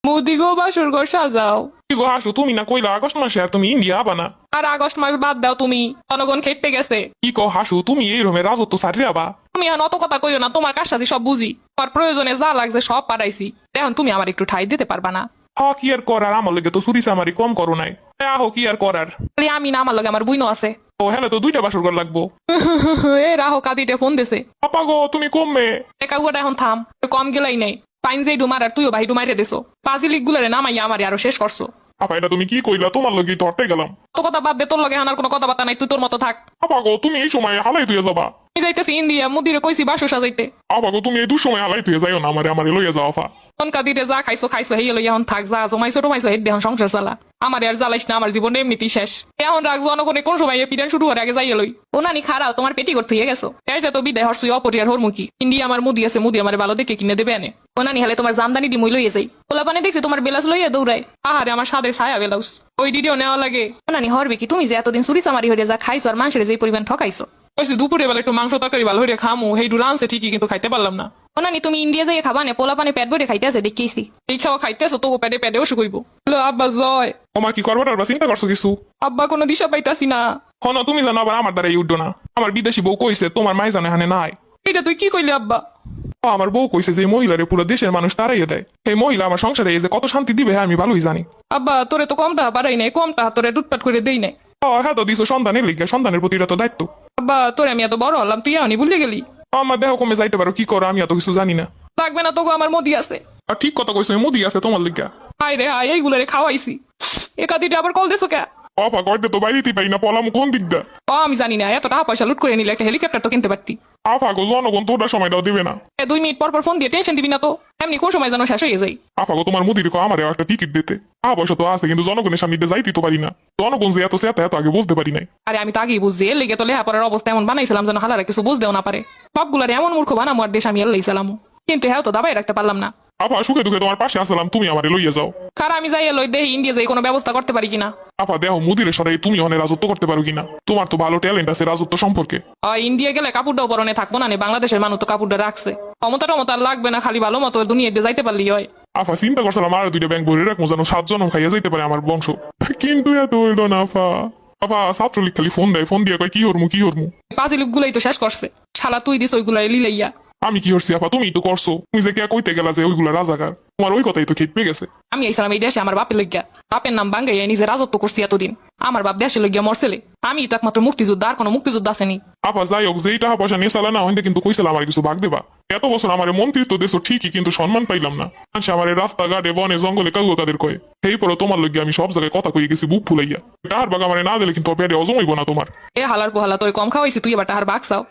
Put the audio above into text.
মুদি গো বাসর ঘর সাজাও। কি গো হাসু, তুমি না কইলা আগস্ট মাসে আর তুমি ইন্ডিয়া আবা না? আর আগস্ট মাস বাদ দাও তুমি, জনগণ খেপে গেছে। কি কো হাসু, তুমি এই রকমের রাজত্ব সারিয়ে আবা? তুমি এখন অত কথা কইও না, তোমার কাজটাজি সব বুঝি, তোমার প্রয়োজনে যা লাগছে সব পাঠাইছি, এখন তুমি আমার একটু ঠাই দিতে পারবা না? হ, কি আর করার, আমার লগে তো চুরি চামারি কম করো নাই। আহো, কি আর করার। খালি আমি না, আমার লগে আমার বুইনো আছে। ও হ্যালো, তো দুইটা বাসর ঘর লাগবো। এ রাহো কাদিতে ফোন দিছে। আপা গো, তুমি কমবে। একা গুয়াটা এখন থাম, কম গেলাই নাই। ফাইন যে ডুমার আর তুইও ভাই ডুমাইরে দিছো, পাজিলিক গুলারে নামাই আমারে আরো শেষ করছো। আপা এটা তুমি কি কইলা? তোমার লগে ধরতে গেলাম। তো কথা বাদ দে, তোর লগে আনার কোনো কথাবার্তা নাই, তুই তোর মতো থাক। আপা গো, তুমি এই সময় হালাই তুই যাবা? আমি যাইতেছি ইন্ডিয়া, মুদিরে কইছি বাসু সাজাইতে। আপা গো, তুমি এই দুসময় হালাই তুই যাইও না, আমারে লইয়া যাও আপা। তনকা দিতে যা খাইছো খাইছো, হেই লই এখন থাক, যা জমাইছো টমাইছো হেড দেহন সংসার চালা। আমার আর জ্বালাইস না, আমার জীবন এমনিতেই শেষ। এখন রাখ, জনগণে কোন সময় পিডান শুরু হওয়ার আগে যাইয়ে লই। ও নানি খারাও, তোমার পেটি করতে হয়ে গেছো। এইটা তো বিদায় হরসুই অপরিয়ার হরমুখী। ইন্ডিয়া আমার মুদি আছে, মুদি আমার ভালো দেখে কিনে দেবে আনে। ও নানি হলে তোমার জামদানি ডি মুই লইয়ে যাই। ওলা পানে দেখছি তোমার বেলাস লইয়া দৌড়ায়, আহারে আমার সাদে ছায়া বেলাউস, ওই ডিডিও নেওয়া লাগে। ও নানি হরবে কি, তুমি যে এতদিন চুরি চামারি হয়ে যা খাইছো আর মানুষের যে পরিমাণ ঠকাইছো। ওইসে দুপুরে বেলা একটু মাংস তরকারি ভালো হয়ে খামু, হেই ডু রানছে ঠিকই, কিন্তু খাইতে পারলাম না। ও নানি তুমি ইন্ডিয়া যাই খাবা না, পোলা পানে পেট ভরে খাইতে আছে দেখেছি। এই খাওয়া খাইতেছো তো পেটে পেটে অসুখ হইব। হ্যালো আব্বা জয়। ওমা, কি করবার আর চিন্তা করছো কিছু? আব্বা কোনো দিশা পাইতাছি না। হন, তুমি জানো আবার আমার দ্বারা উঠো না। আমার বিদেশি বউ কইছে তোমার মাই জানে হানে নাই। এটা তুই কি কইলি আব্বা? ও, আমার বউ কইছে যে মহিলারে পুরো দেশের মানুষ তাড়াইয়ে দেয়। এই মহিলা আমার সংসারে এই যে কত শান্তি দিবে আমি ভালোই জানি। আব্বা তোরে তো কমটা বাড়াই নাই, কমটা তোরে লুটপাট করে দেই নাই। ও হ্যাঁ, তো দিছো সন্তানের লিগে, সন্তানের প্রতি এটা তো দায়িত্ব। আব্বা তোরে আমি এত বড় হলাম, তুই আনি ভুলে গেলি। আমার দেহ কমে যাইতে পারো, কি করো আমি এত কিছু জানি না। লাগবে না তোকে, আমার মোদি আছে। আর ঠিক কথা কইছো, মুদি আছে তোমার লিগা। হাই রে হাই, এইগুলারে খাওয়াইছি। একাদিটা আবার কল দিছো কে? অপা কয়তে তো বাইরেতে পাই না, পলাম কোন দিকটা। ও আমি জানি না, এত টাকা পয়সা লুট করে নিলে একটা হেলিকপ্টার তো কিনতে পারতি। আফা গো, জনগণ তোটা সময়টাও দিবে না। 2 মিনিট পর পর ফোন দিয়ে টেনশন দিবি না তো, এমনি কোন সময় যেন শেষ হয়ে যায়। আফা গো, তোমার মুদির কো আমারে একটা টিকিট দিতে। পয়সা তো আছে, কিন্তু জনগণের সামনে দিয়ে যাইতে তো পারি না। জনগণ যে এত সেটা এত আগে বুঝতে পারি নাই। আরে আমি তো আগেই বুঝছি, এর লেগে তো লেহাপড়ার অবস্থা এমন বানাইছিলাম যেন হালারা কিছু বুঝতেও না পারে। সবগুলার এমন মূর্খ বানামো আর দেশ আমি এল্লাইছিলাম, কিন্তু হ্যাঁ তো দাবাই রাখতে পারলাম না। আফা সুখে দুঃখে তোমার পাশে আসলাম, তুমি আমারে লইয়া যাও। কারণ আমি যাই লই দেখি ইন্ডিয়া যাই কোনো ব্যবস্থা করতে পারি কিনা। আফা দেহ মুদিরের সরাই তুমি অনেক রাজত্ব করতে পারো কিনা। তোমার তো ভালো ট্যালেন্ট আছে রাজত্ব সম্পর্কে। ইন্ডিয়া গেলে কাপড়টাও পরনে থাকবো না, বাংলাদেশের মানুষ তো কাপড়টা রাখছে। ক্ষমতা টমতা আর লাগবে না, খালি ভালো মতো দুনিয়াতে যাইতে পারলি হয়। আফা চিন্তা করছিলাম আর দুইটা ব্যাংক ভরে রাখবো, যেন 7 জনম খাইয়া যাইতে পারে আমার বংশ। কিন্তু এত হইল না আফা। আফা ছাত্রলীগ খালি ফোন দেয়, ফোন দিয়ে কয় কি হরমু কি হরমু। পাঁচি লোক গুলাই তো শেষ করছে, শালা তুই দিস ওইগুলাই লিলাইয়া। আমি কি করছি আপা? তুমি তো করছো। তুমি যে কে কইতে গেলা যে ওইগুলা রাজাকার, তোমার ওই কথাই তো খেপে গেছে। আমি আইসালাম এই দেশে আমার বাপের লইগা, বাপের নাম বাঙ্গাইয়া নিজে রাজত্ব করছি এতদিন। আমার বাপ দেশে লইগা মরছেলে, আমি তো একমাত্র মুক্তিযোদ্ধা, আর কোনো মুক্তিযোদ্ধা আসেনি। আপা যাই হোক, যেই টাকা পয়সা নিয়ে চালা না ওইটা কিন্তু কইছিল আমার কিছু ভাগ দেবা। এত বছর আমার মন্ত্রিত্ব দেশ ঠিকই, কিন্তু সম্মান পাইলাম না। মানুষ আমার রাস্তাঘাটে বনে জঙ্গলে কাউকে কাদের কয়ে। সেই পরে তোমার লইগে আমি সব জায়গায় কথা কই গেছি বুক ফুলাইয়া। টাহার বাগ আমার না দিলে কিন্তু পেটে অজমাইব না তোমার। এ হালার পোহালা তোর কম খাওয়াইছি, তুই এবার টাহার বাগ চাও।